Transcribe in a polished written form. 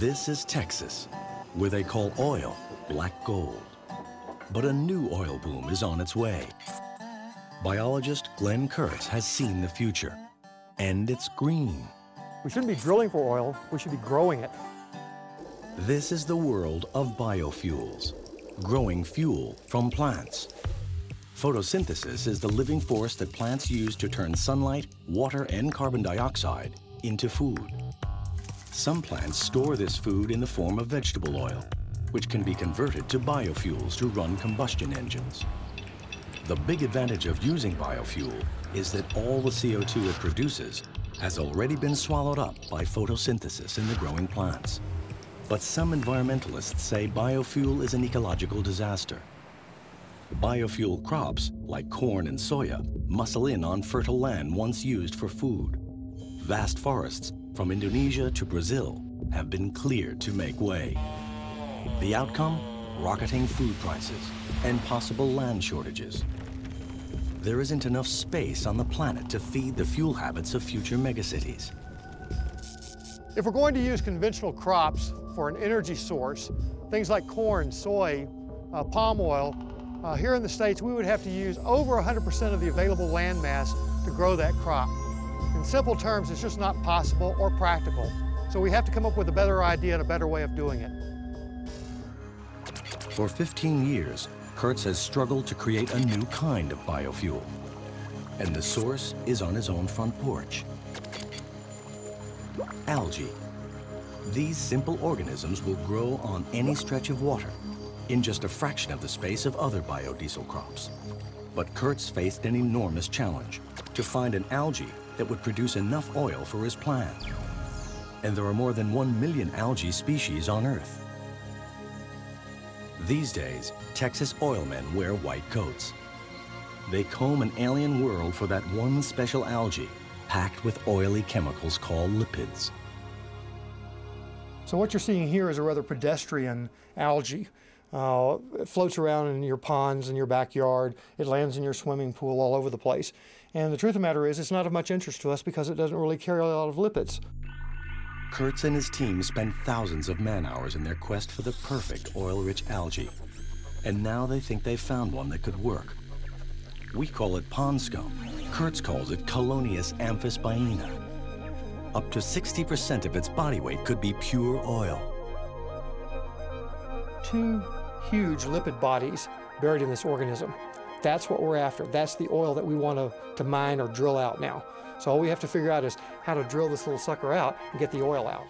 This is Texas, where they call oil black gold. But a new oil boom is on its way. Biologist Glenn Kurtz has seen the future, and it's green. We shouldn't be drilling for oil, we should be growing it. This is the world of biofuels, growing fuel from plants. Photosynthesis is the living force that plants use to turn sunlight, water, and carbon dioxide into food. Some plants store this food in the form of vegetable oil, which can be converted to biofuels to run combustion engines. The big advantage of using biofuel is that all the CO2 it produces has already been swallowed up by photosynthesis in the growing plants. But some environmentalists say biofuel is an ecological disaster. Biofuel crops, like corn and soya, muscle in on fertile land once used for food. Vast forests, from Indonesia to Brazil, have been cleared to make way. The outcome? Rocketing food prices and possible land shortages. There isn't enough space on the planet to feed the fuel habits of future megacities. If we're going to use conventional crops for an energy source, things like corn, soy, palm oil, here in the States we would have to use over 100% of the available land mass to grow that crop. In simple terms, it's just not possible or practical. So we have to come up with a better idea and a better way of doing it. For 15 years, Kurtz has struggled to create a new kind of biofuel. And the source is on his own front porch. Algae. These simple organisms will grow on any stretch of water in just a fraction of the space of other biodiesel crops. But Kurtz faced an enormous challenge to find an algae that would produce enough oil for his plan. And there are more than 1 million algae species on Earth. These days, Texas oilmen wear white coats. They comb an alien world for that one special algae packed with oily chemicals called lipids. So what you're seeing here is a rather pedestrian algae. It floats around in your ponds, in your backyard. It lands in your swimming pool all over the place. And the truth of the matter is, it's not of much interest to us because it doesn't really carry a lot of lipids. Kurtz and his team spent thousands of man-hours in their quest for the perfect oil-rich algae. And now they think they've found one that could work. We call it pond scum. Kurtz calls it Colonius amphis baina. Up to 60% of its body weight could be pure oil. 2 huge lipid bodies buried in this organism. That's what we're after. That's the oil that we want to mine or drill out now. So all we have to figure out is how to drill this little sucker out and get the oil out.